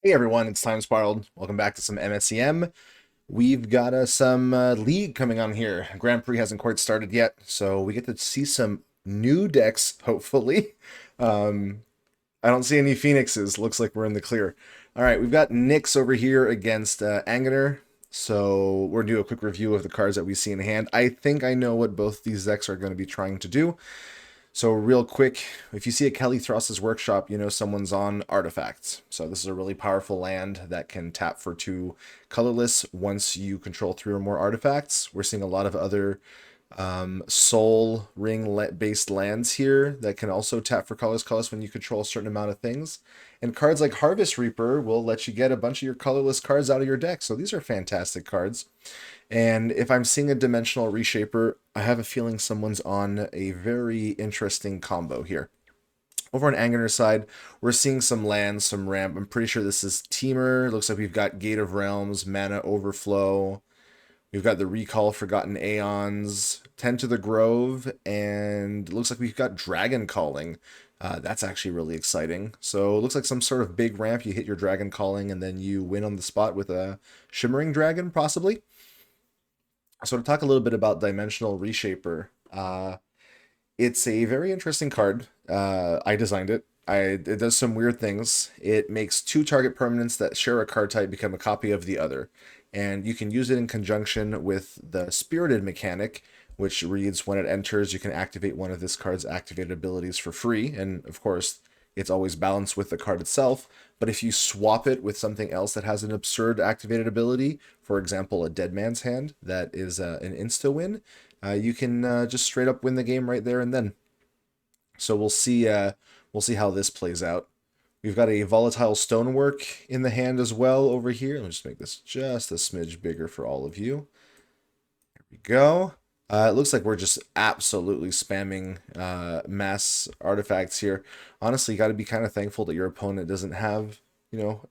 Hey everyone, it's Time Spiraled. Welcome back to some MSEM. We've got some league coming on here. Grand Prix hasn't quite started yet, so we get to see some new decks, hopefully. Um, I don't see any Phoenixes. Looks like we're in the clear. All right, we've got Nyx over here against Aanginer. So we're going to do a quick review of the cards that we see in hand. I think I know what both these decks are going to be trying to do. So real quick, if you see a Kelly Throst's Workshop, you know someone's on Artifacts. So this is a really powerful land that can tap for 2 colorless once you control 3 or more artifacts. We're seeing a lot of other soul ring based lands here that can also tap for colorless when you control a certain amount of things. And cards like Harvest Reaper will let you get a bunch of your colorless cards out of your deck. So these are fantastic cards. And if I'm seeing a dimensional reshaper, I have a feeling someone's on a very interesting combo here. Over on Anginer's side, we're seeing some land, some ramp. I'm pretty sure this is Teamer. Looks like we've got Gate of Realms, Mana Overflow. We've got the Recall Forgotten Aeons, Tend to the Grove, and looks like we've got Dragoncalling. That's actually really exciting. So it looks like some sort of big ramp. You hit your Dragoncalling, and then you win on the spot with a Shimmering Dragon, possibly. So to talk a little bit about Dimensional Reshaper, it's a very interesting card. I designed it. It does some weird things. It makes 2 target permanents that share a card type become a copy of the other. And you can use it in conjunction with the Spirited mechanic, which reads when it enters, you can activate one of this card's activated abilities for free. And of course, it's always balanced with the card itself. But if you swap it with something else that has an absurd activated ability, for example, a Dead Man's Hand that is an insta win, you can just straight up win the game right there and then. So we'll see how this plays out. We've got a volatile stonework in the hand as well over here. Let me just make this just a smidge bigger for all of you. There we go. It looks like we're just absolutely spamming mass artifacts here. Honestly, you got to be kind of thankful that your opponent doesn't have,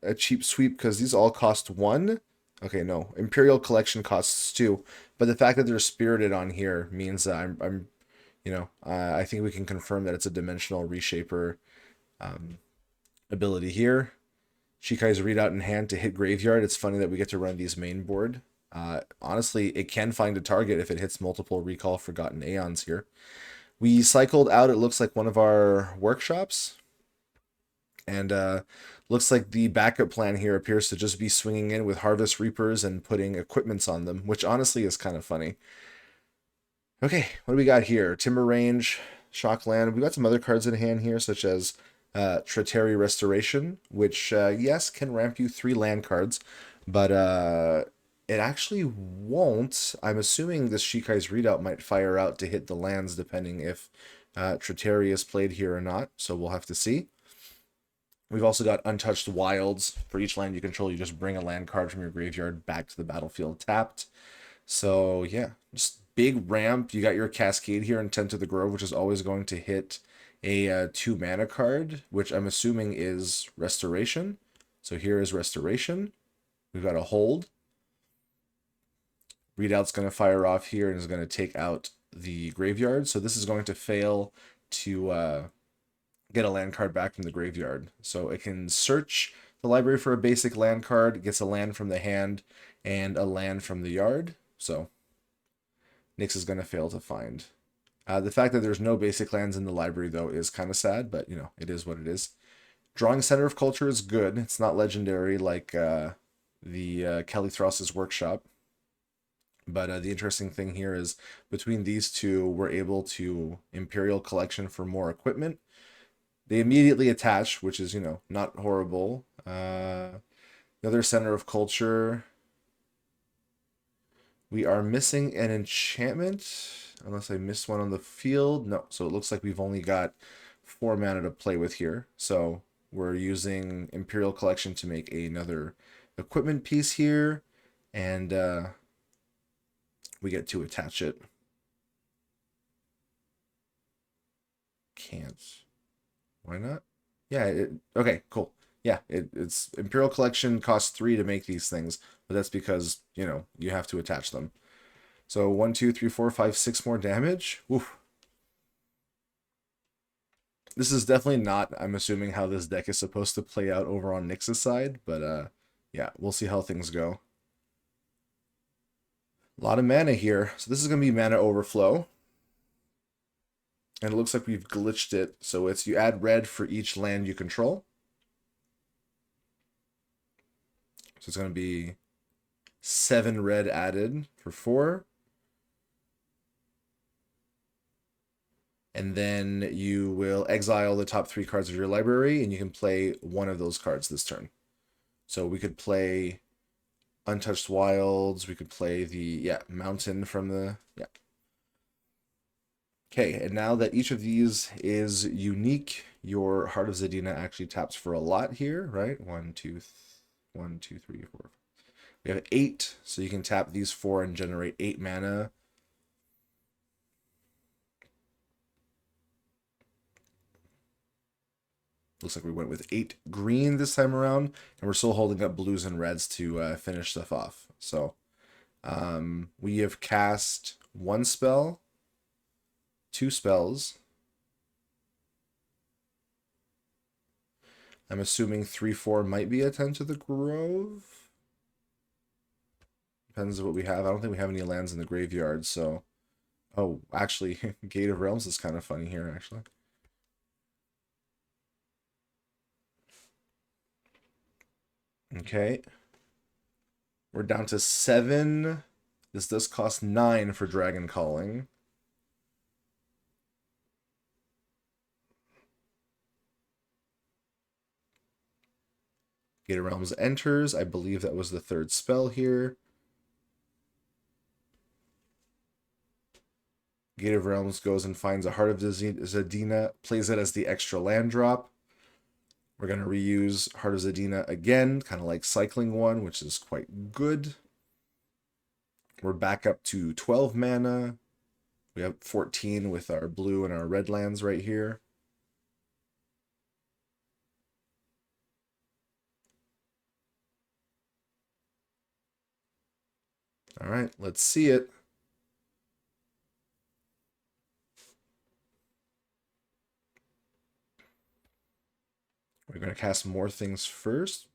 a cheap sweep because these all cost 1. Okay, no, Imperial Collection costs 2, but the fact that they're spirited on here means that I think we can confirm that it's a dimensional reshaper ability here. Shikai's readout in hand to hit graveyard. It's funny that we get to run these main board. Honestly, it can find a target if it hits multiple Recall Forgotten Aeons here. We cycled out, it looks like one of our workshops. And looks like the backup plan here appears to just be swinging in with Harvest Reapers and putting equipments on them, which honestly is kind of funny. Okay, what do we got here? Timber Range, Shockland. We got some other cards in hand here, such as Tretary Restoration, which, yes, can ramp you 3 land cards, but it actually won't. I'm assuming this Shikai's readout might fire out to hit the lands, depending if Tretary is played here or not, so we'll have to see. We've also got Untouched Wilds. For each land you control, you just bring a land card from your graveyard back to the battlefield tapped. So yeah, just big ramp. You got your Cascade here and Tend to the Grove, which is always going to hit a 2 mana card, which I'm assuming is Restoration. So here is Restoration. We've got a Hold. Readout's going to fire off here and is going to take out the graveyard. So this is going to fail to get a land card back from the graveyard. So it can search the library for a basic land card, gets a land from the hand, and a land from the yard. So Nyx is going to fail to find. The fact that there's no basic lands in the library, though, is kind of sad, but, it is what it is. Drawing Center of Culture is good. It's not legendary like the Kelly Throst's Workshop. But the interesting thing here is between these two, we're able to Imperial Collection for more equipment. They immediately attach, which is, not horrible. Another Center of Culture. We are missing an enchantment, unless I missed one on the field. No, so it looks like we've only got 4 mana to play with here. So we're using Imperial Collection to make another equipment piece here, and we get to attach it. Can't. Why not? Yeah, okay, cool. Yeah, it's Imperial Collection costs 3 to make these things, but that's because, you have to attach them. So 1, 2, 3, 4, 5, 6 more damage. Oof. This is definitely not, I'm assuming, how this deck is supposed to play out over on Nyx's side, but yeah, we'll see how things go. A lot of mana here. So this is going to be mana overflow. And it looks like we've glitched it. So it's you add red for each land you control. So it's going to be 7 red added for 4. And then you will exile the top 3 cards of your library, and you can play one of those cards this turn. So we could play Untouched Wilds. We could play the, Mountain from the, Okay, and now that each of these is unique, your Heart of Zadina actually taps for a lot here, right? 1, 2, 3, 4. We have 8, so you can tap these 4 and generate 8 mana. Looks like we went with 8 green this time around, and we're still holding up blues and reds to finish stuff off. So we have cast 1 spell, 2 spells. I'm assuming 3/4 might be a Tend to the Grove. Depends on what we have. I don't think we have any lands in the graveyard, so... Oh, actually, Gate of Realms is kind of funny here, actually. Okay. We're down to 7. This does cost 9 for Dragoncalling. Gate of Realms enters. I believe that was the 3rd spell here. Gate of Realms goes and finds a Heart of Zadina, plays it as the extra land drop. We're going to reuse Heart of Zadina again, kind of like cycling one, which is quite good. We're back up to 12 mana. We have 14 with our blue and our red lands right here. All right, let's see it. We're going to cast more things first.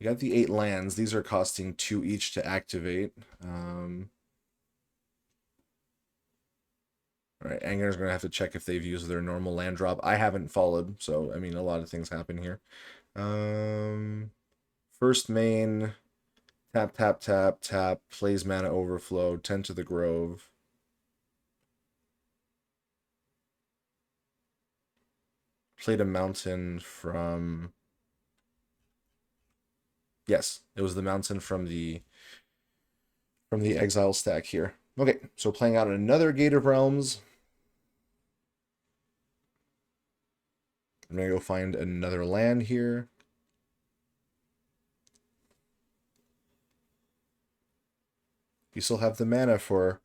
We got the 8 lands. These are costing 2 each to activate. All right, Aanginer's going to have to check if they've used their normal land drop. I haven't followed, so, I mean, a lot of things happen here. First main, tap, tap, tap, tap, plays mana overflow, Tend to the Grove. Played a mountain from... Yes, it was the mountain from the exile stack here. Okay, so playing out another Gate of Realms. I'm gonna go find another land here. You still have the mana for...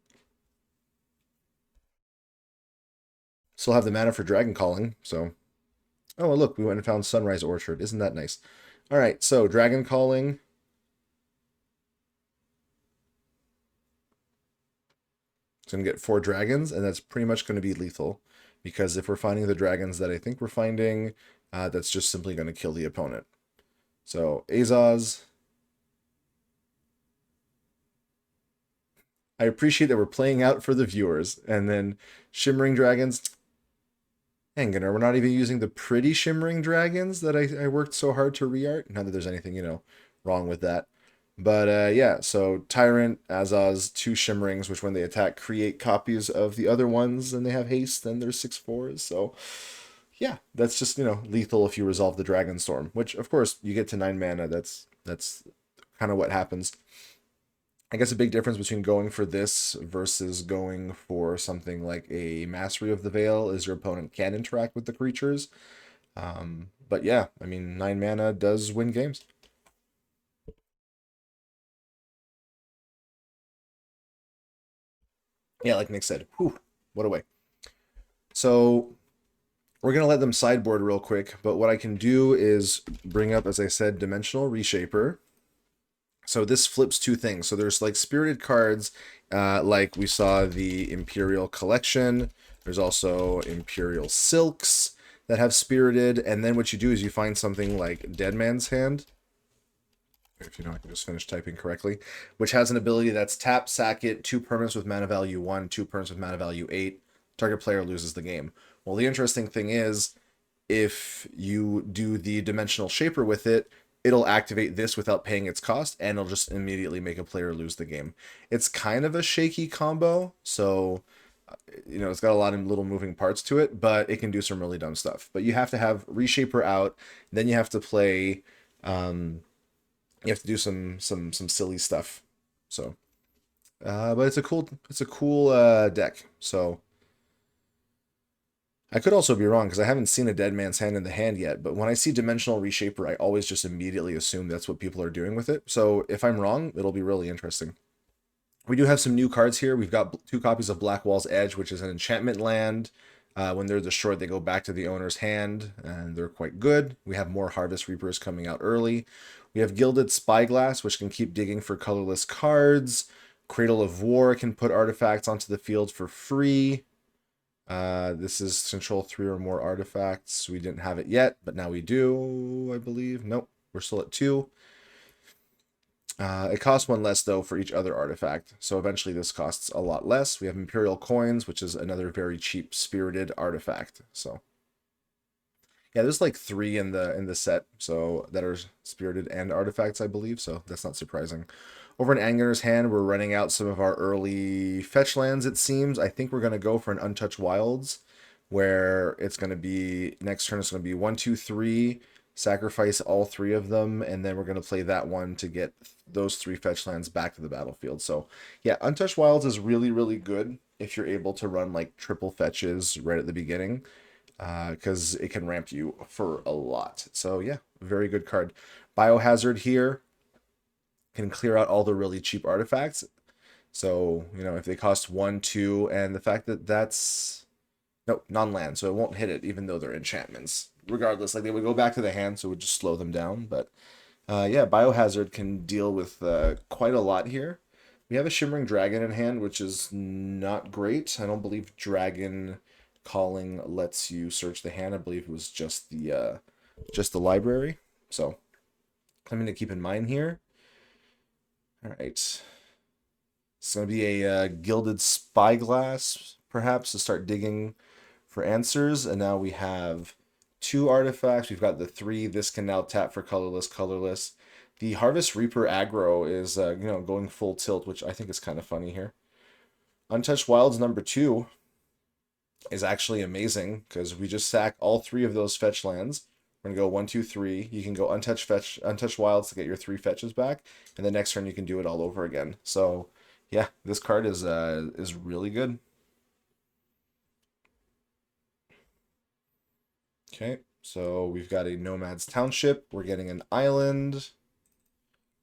Still have the mana for Dragoncalling, so... Oh, look, we went and found Sunrise Orchard. Isn't that nice? All right, so Dragoncalling. It's going to get 4 dragons, and that's pretty much going to be lethal. Because if we're finding the dragons that I think we're finding, that's just simply going to kill the opponent. So, Azaz. I appreciate that we're playing out for the viewers. And then Shimmering Dragons. Aanginer, we're not even using the pretty Shimmering Dragons that I worked so hard to re-art. Not that there's anything, wrong with that. But yeah, so Tyrant, Azaz, 2 Shimmerings, which when they attack create copies of the other ones, and they have haste, and there's 6/4s. So yeah, that's just, lethal if you resolve the Dragon Storm, which of course you get to 9 mana. That's kind of what happens. I guess a big difference between going for this versus going for something like a Mastery of the Veil is your opponent can interact with the creatures. But yeah, I mean, 9 mana does win games. Yeah, like Nick said, whew, what a way. So we're going to let them sideboard real quick, but what I can do is bring up, as I said, Dimensional Reshaper. So this flips 2 things. So there's like spirited cards, like we saw the Imperial Collection, There's also Imperial Silks that have Spirited, and then what you do is you find something like Dead Man's Hand. If you know, I can just finish typing correctly, which has an ability that's tap, sack it, 2 permanents with mana value 1, 2 permanents with mana value 8. Target player loses the game. Well, the interesting thing is, if you do the Dimensional Shaper with it, it'll activate this without paying its cost, and it'll just immediately make a player lose the game. It's kind of a shaky combo, so you know, it's got a lot of little moving parts to it, but it can do some really dumb stuff. But you have to have Reshaper out, then you have to play, you have to do some silly stuff. So, but it's a cool deck. So I could also be wrong because I haven't seen a Dead Man's Hand in the hand yet. But when I see Dimensional Reshaper, I always just immediately assume that's what people are doing with it. So if I'm wrong, it'll be really interesting. We do have some new cards here. We've got 2 copies of Blackwall's Edge, which is an enchantment land. When they're destroyed, they go back to the owner's hand, and they're quite good. We have more Harvest Reapers coming out early. We have Gilded Spyglass, which can keep digging for colorless cards. Cradle of War can put artifacts onto the field for free. This is control 3 or more artifacts. We didn't have it yet, but now we do, I believe. Nope, we're still at 2. It costs 1 less, though, for each other artifact. So eventually this costs a lot less. We have Imperial Coins, which is another very cheap spirited artifact. So yeah, there's like 3 in the set, so that are spirited and artifacts, I believe. So that's not surprising. Over in Aanginer's hand, we're running out some of our early fetch lands, it seems. I think we're going to go for an Untouched Wilds, where it's going to be, next turn it's going to be 1, 2, 3, sacrifice all 3 of them, and then we're going to play that one to get those 3 fetch lands back to the battlefield. So yeah, Untouched Wilds is really, really good if you're able to run like triple fetches right at the beginning, because it can ramp you for a lot. So yeah, very good card. Biohazard here can clear out all the really cheap artifacts. So, you know, if they cost 1, 2, and the fact that that's, no, non-land, so it won't hit it even though they're enchantments. Regardless, like they would go back to the hand, so it would just slow them down. But yeah, Biohazard can deal with quite a lot here. We have a Shimmering Dragon in hand, which is not great. I don't believe Dragoncalling lets you search the hand. I believe it was just the library. So something to keep in mind here. All right. It's going to be a Gilded Spyglass, perhaps, to start digging for answers. And now we have 2 artifacts. We've got the 3. This can now tap for colorless, colorless. The Harvest Reaper aggro is, you know, going full tilt, which I think is kind of funny here. Untouched Wilds number 2 is actually amazing because we just sack all 3 of those fetch lands. We're gonna go 1, 2, 3. You can go Untouched Wilds to get your 3 fetches back, and the next turn you can do it all over again. So yeah, this card is really good. Okay, so we've got a Nomad's Township. We're getting an island.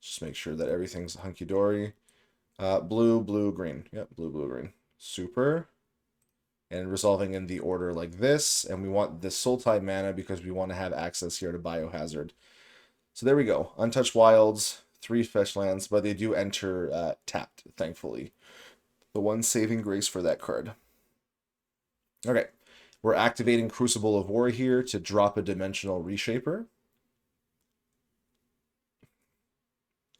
Just make sure that everything's hunky-dory. Blue, blue, green. Yep, blue, blue, green. Super. And resolving in the order like this. And we want this Sultai mana because we want to have access here to Biohazard. So there we go. Untouched Wilds, 3 fetch lands, but they do enter tapped, thankfully. The one saving grace for that card. Okay. We're activating Crucible of War here to drop a Dimensional Reshaper.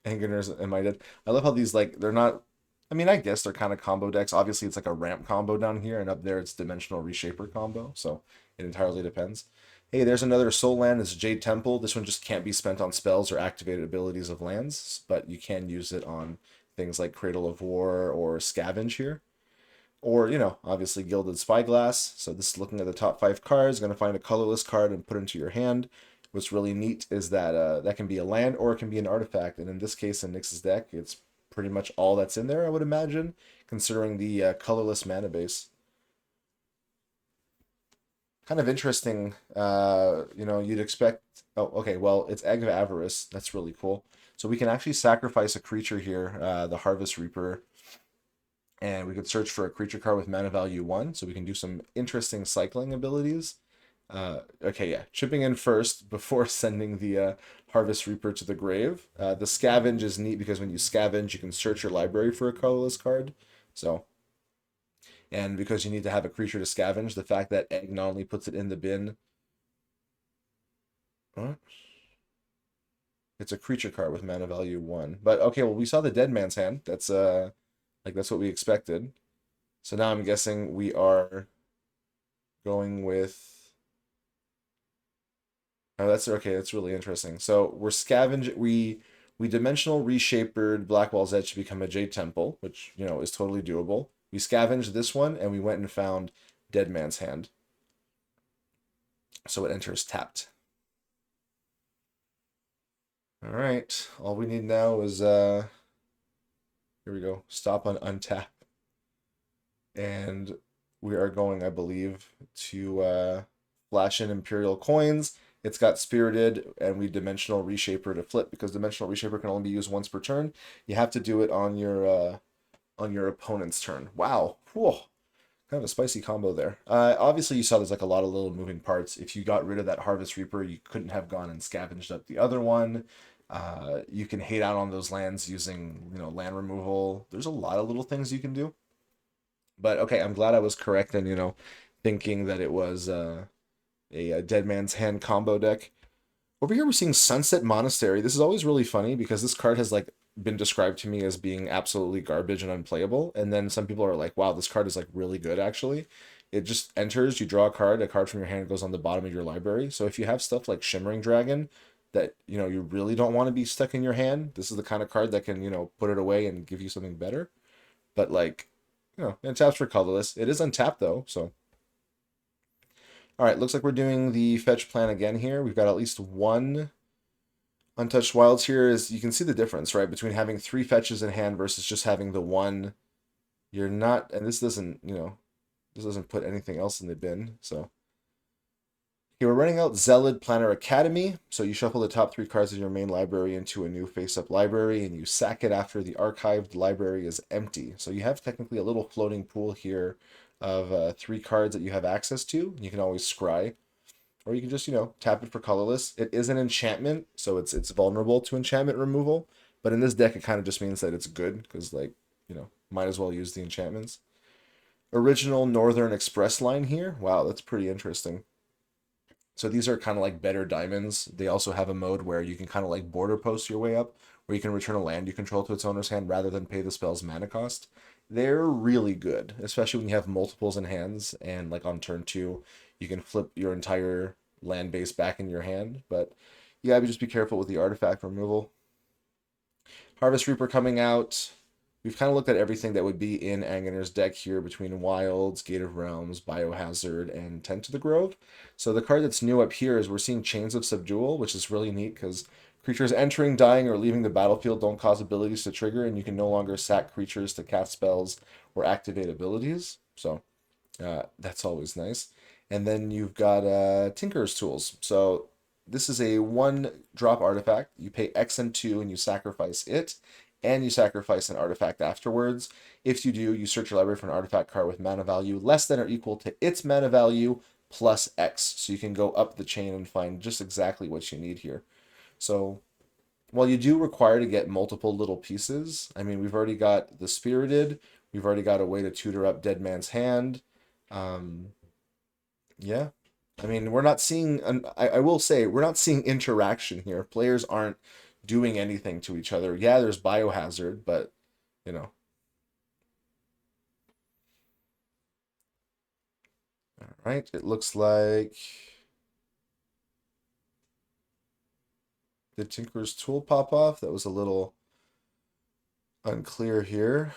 Aangier's am I dead? I love how these, like, they're not, I mean, I guess they're kind of combo decks. Obviously, it's like a ramp combo down here, and up there it's Dimensional Reshaper combo, so it entirely depends. Hey, there's another soul land. It's Jade Temple. This one just can't be spent on spells or activated abilities of lands, but you can use it on things like Cradle of War or Scavenge here. Or, you know, obviously Gilded Spyglass. So this is looking at the top 5 cards. Going to find a colorless card and put it into your hand. What's really neat is that that can be a land or it can be an artifact. And in this case, in Nyx's deck, it's pretty much all that's in there, I would imagine, considering the colorless mana base. Kind of interesting. You know, you'd expect... Oh, okay, well, it's Egg of Avarice. That's really cool. So we can actually sacrifice a creature here, the Harvest Reaper. And we could search for a creature card with mana value 1, so we can do some interesting cycling abilities. Okay, yeah, chipping in first before sending the Harvest Reaper to the grave. The Scavenge is neat because when you scavenge, you can search your library for a colorless card. So, And because you need to have a creature to scavenge, the fact that Egg not only puts it in the bin, huh? It's a creature card with mana value 1. But okay, well we saw the Dead Man's Hand. That's like that's what we expected. So now I'm guessing we are going with. Oh, that's okay. That's really interesting. So we're scavenge. We dimensional reshapered Blackwall's Edge to become a Jade Temple, which is totally doable. We scavenged this one, and we went and found Dead Man's Hand. So it enters tapped. All right. All we need now is here we go. Stop on untap, and we are going, I believe, to flash in Imperial coins. It's got Spirited, and we Dimensional Reshaper to flip, because Dimensional Reshaper can only be used once per turn. You have to do it on your opponent's turn. Wow. Whoa. Kind of a spicy combo there. Obviously, you saw there's like a lot of little moving parts. If you got rid of that Harvest Reaper, you couldn't have gone and scavenged up the other one. You can hate out on those lands using, land removal. There's a lot of little things you can do. But okay, I'm glad I was correct in, thinking that it was a Dead Man's Hand combo deck. Over here, we're seeing Sunset Monastery. This is always really funny because this card has like been described to me as being absolutely garbage and unplayable, and then some people are like, "Wow, this card is like really good." Actually, it just enters, you draw a card from your hand goes on the bottom of your library. So if you have stuff like Shimmering Dragon that you really don't want to be stuck in your hand, this is the kind of card that can put it away and give you something better. But like, it taps for colorless. It is untapped though, so. All right, looks like we're doing the fetch plan again here. We've got at least one untouched wilds here. Is you can see the difference, right, between having 3 fetches in hand versus just having the one. You're not, and this doesn't, this doesn't put anything else in the bin. So here we're running out Zealot Planner Academy. So you shuffle the top 3 cards of your main library into a new face-up library, and you sack it after the archived library is empty. So you have technically a little floating pool here of 3 cards that you have access to. You can always scry, or you can just tap it for colorless. It is an enchantment, so it's vulnerable to enchantment removal. But in this deck, it kind of just means that it's good because like might as well use the enchantments. Original Northern Express line here. Wow, that's pretty interesting. So these are kind of like better diamonds. They also have a mode where you can kind of like border post your way up, where you can return a land you control to its owner's hand rather than pay the spell's mana cost. They're really good, especially when you have multiples in hands and like on turn 2, you can flip your entire land base back in your hand. But yeah, just be careful with the artifact removal. Harvest Reaper coming out. We've kind of looked at everything that would be in Aanginer's deck here between Wilds, Gate of Realms, Biohazard, and Tent to the Grove. So the card that's new up here is we're seeing Chains of Subdual, which is really neat because creatures entering, dying, or leaving the battlefield don't cause abilities to trigger, and you can no longer sack creatures to cast spells or activate abilities. So that's always nice. And then you've got Tinker's Tools. So this is a 1-drop artifact. You pay X and 2 and you sacrifice it, and you sacrifice an artifact afterwards. If you do, you search your library for an artifact card with mana value less than or equal to its mana value plus X. So you can go up the chain and find just exactly what you need here. So while you do require to get multiple little pieces, I mean, we've already got the Spirited. We've already got a way to tutor up Dead Man's Hand. Yeah. I mean, we're not seeing, I will say, we're not seeing interaction here. Players aren't doing anything to each other. Yeah, there's Biohazard, but, you know. All right, it looks like. Did Tinker's Tool pop off? That was a little unclear here.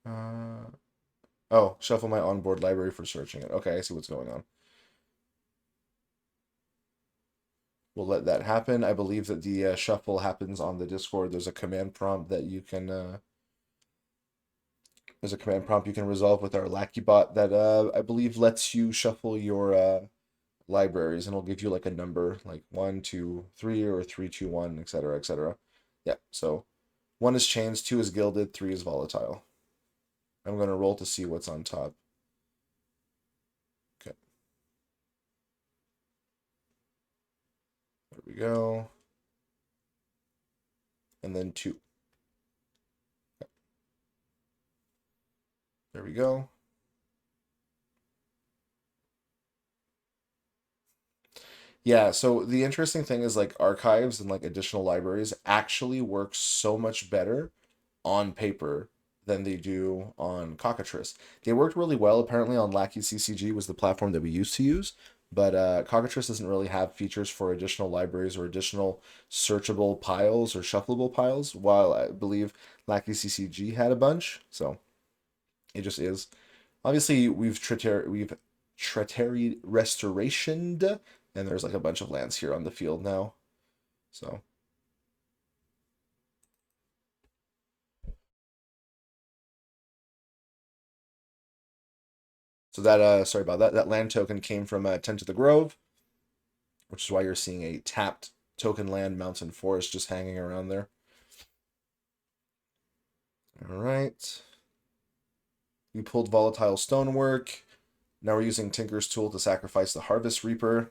Uh, oh, shuffle my onboard library for searching it. Okay, I see what's going on. We'll let that happen. I believe that the shuffle happens on the Discord. There's a command prompt that you can resolve with our Lackey bot that I believe lets you shuffle your libraries, and it'll give you like a number like 1, 2, 3, or 3, 2, 1, etc., etc. Yeah. So 1 is chains, 2 is gilded, 3 is volatile. I'm gonna roll to see what's on top. Okay. There we go. And then 2. There we go. Yeah, so the interesting thing is like archives and like additional libraries actually work so much better on paper than they do on Cockatrice. They worked really well apparently on Lackey CCG was the platform that we used to use, but Cockatrice doesn't really have features for additional libraries or additional searchable piles or shuffleable piles, while I believe Lackey CCG had a bunch. So it just is. Obviously, we've Tretary restorationed, and there's like a bunch of lands here on the field now. So that sorry about that. That land token came from Tent to the Grove, which is why you're seeing a tapped token land mountain forest just hanging around there. All right. We pulled volatile stonework. Now we're using Tinker's Tool to sacrifice the Harvest Reaper.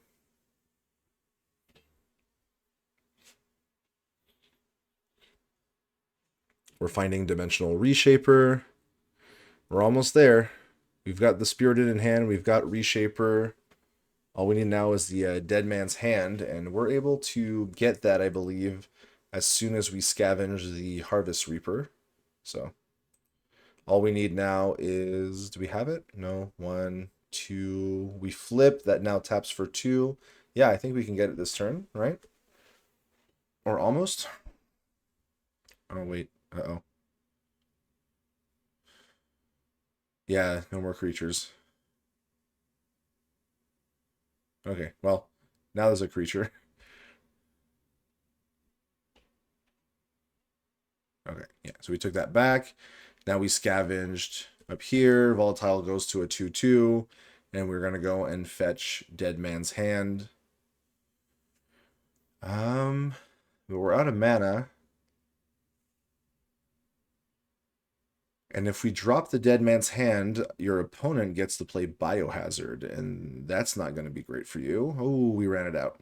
We're finding Dimensional Reshaper. We're almost there. We've got the Spirited in hand. We've got Reshaper. All we need now is the Dead Man's Hand, and we're able to get that, I believe, as soon as we scavenge the Harvest Reaper. So all we need now is, do we have it? No, 1, 2. We flip, that now taps for 2. Yeah, I think we can get it this turn, right? Or almost. Oh, wait. Uh-oh. Yeah, no more creatures. Okay, well, now there's a creature. Okay, yeah, so we took that back. Now we scavenged up here. Volatile goes to a 2/2, and we're gonna go and fetch Dead Man's Hand. But we're out of mana. And if we drop the Dead Man's Hand, your opponent gets to play Biohazard, and that's not going to be great for you. Oh, we ran it out.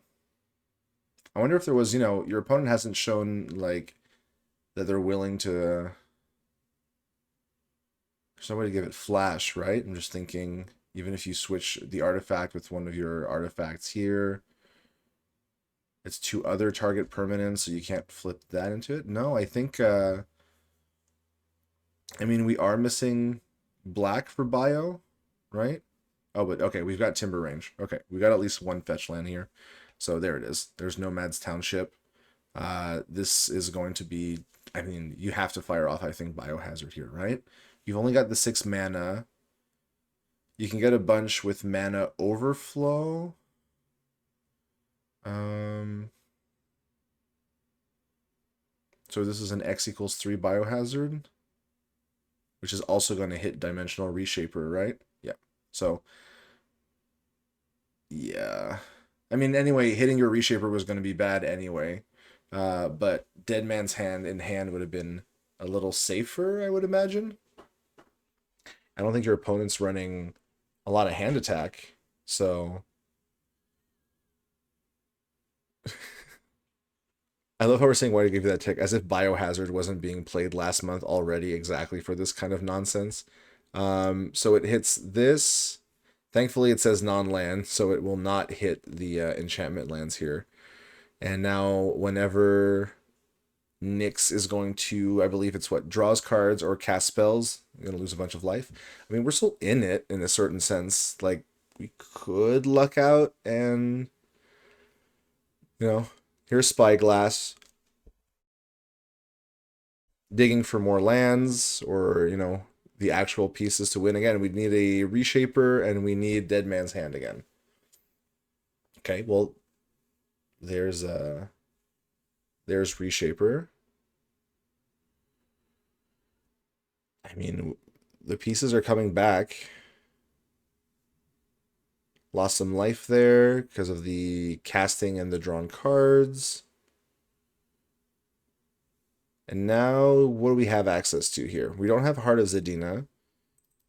I wonder if there was, your opponent hasn't shown, like, that they're willing to... There's no way to give it flash, right? I'm just thinking, even if you switch the artifact with one of your artifacts here, it's 2 other target permanents, so you can't flip that into it. No, I think, I mean, we are missing black for bio, right? Oh, but okay, we've got Timber Range. Okay, we got at least 1 fetch land here. So there it is. There's Nomad's Township. This is going to be, I mean, you have to fire off, I think, Biohazard here, right? You've only got the 6 mana. You can get a bunch with mana overflow. So this is an X equals 3 Biohazard, which is also going to hit Dimensional Reshaper, right? Yeah. So, yeah. I mean, anyway, hitting your Reshaper was going to be bad anyway. But Dead Man's Hand in hand would have been a little safer, I would imagine. I don't think your opponent's running a lot of hand attack, so... I love how we're saying why to give you that tick, as if Biohazard wasn't being played last month already exactly for this kind of nonsense. So it hits this. Thankfully, it says non-land, so it will not hit the enchantment lands here. And now, whenever Nyx is going to, I believe it's what, draws cards or cast spells, you're going to lose a bunch of life. I mean, we're still in it in a certain sense. Like, we could luck out and, here's Spyglass, digging for more lands or, the actual pieces to win again. We'd need a Reshaper and we need Dead Man's Hand again. Okay, well, there's Reshaper. I mean, the pieces are coming back. Lost some life there because of the casting and the drawn cards. And now, what do we have access to here? We don't have Heart of Zadina.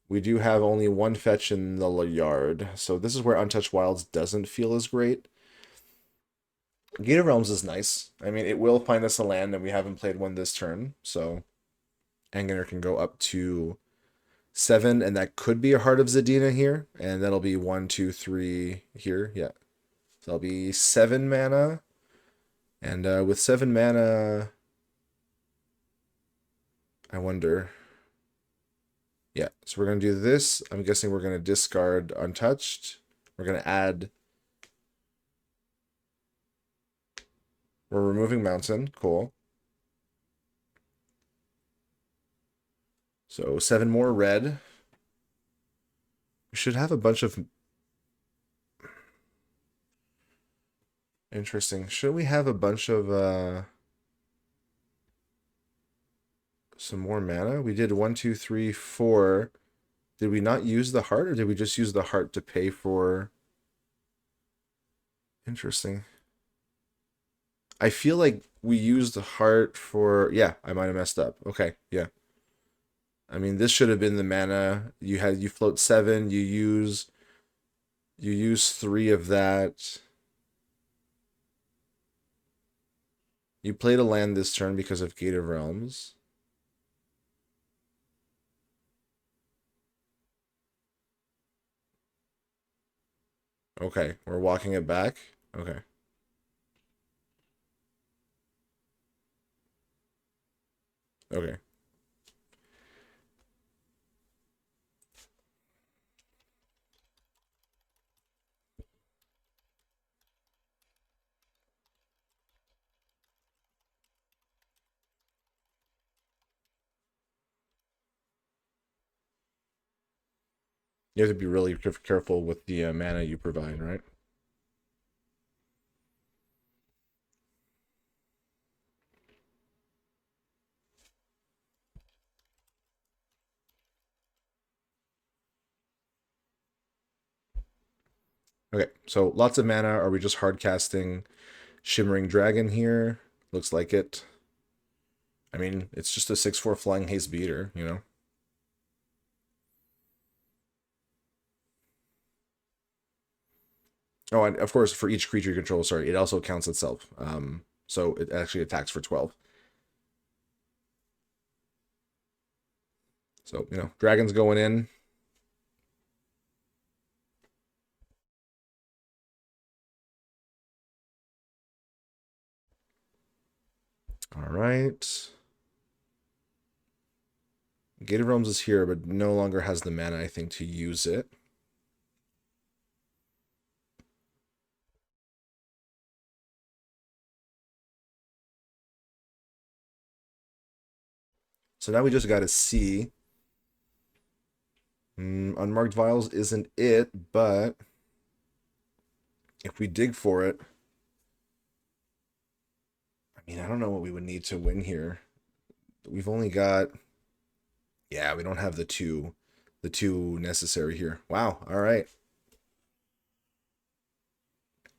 We do have only 1 fetch in the yard. So this is where Untouched Wilds doesn't feel as great. Gate of Realms is nice. I mean, it will find us a land, and we haven't played one this turn. So Aanginer can go up to 7, and that could be a Heart of Zadina here, and that'll be 1, 2, 3 here. Yeah, so that'll be 7 mana, and with 7 mana, I wonder. Yeah, so we're gonna do this. I'm guessing we're gonna discard Untouched. We're gonna add. We're removing Mountain. Cool. So 7 more red. We should have a bunch of... Interesting. Should we have a bunch of some more mana? We did 1, 2, 3, 4. Did we not use the heart, or did we just use the heart to pay for... Interesting. I feel like we used the heart for... Yeah, I might have messed up. Okay, yeah. I mean, this should have been the mana. You float 7, you use 3 of that. You played a land this turn because of Gate of Realms. Okay, we're walking it back. Okay. Okay. You have to be really careful with the mana you provide, right? Okay, so lots of mana. Are we just hard casting Shimmering Dragon here? Looks like it. I mean, it's just a 6/4 Flying Haste beater, you know? Oh, and of course, for each creature you control, sorry, it also counts itself. So it actually attacks for 12. So, you know, dragon's going in. All right. Gate of Realms is here, but no longer has the mana, I think, to use it. So now we just got to see. Unmarked Vials isn't it, but if we dig for it, I mean, I don't know what we would need to win here. We've only got, yeah, we don't have the two necessary here. Wow, all right.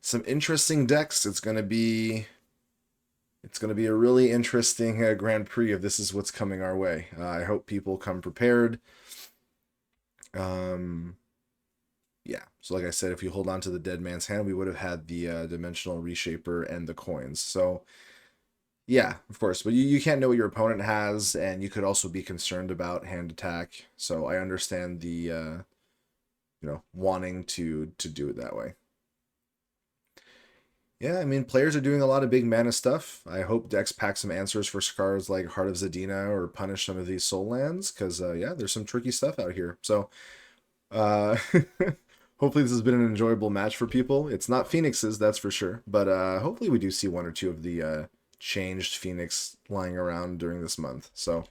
Some interesting decks. It's gonna be a really interesting Grand Prix if this is what's coming our way. I hope people come prepared. Yeah, so like I said, if you hold on to the Dead Man's Hand, we would have had the Dimensional Reshaper and the coins. So yeah, of course, but you can't know what your opponent has, and you could also be concerned about hand attack. So I understand the wanting to do it that way. Yeah, I mean, players are doing a lot of big mana stuff. I hope decks pack some answers for cards like Heart of Zadina or punish some of these soul lands, because yeah, there's some tricky stuff out here. So uh, hopefully this has been an enjoyable match for people. It's not Phoenixes, that's for sure, but hopefully we do see 1 or 2 of the changed Phoenix lying around during this month. So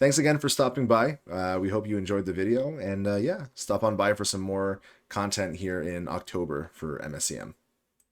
thanks again for stopping by. We hope you enjoyed the video, and yeah, stop on by for some more content here in October for MSEM.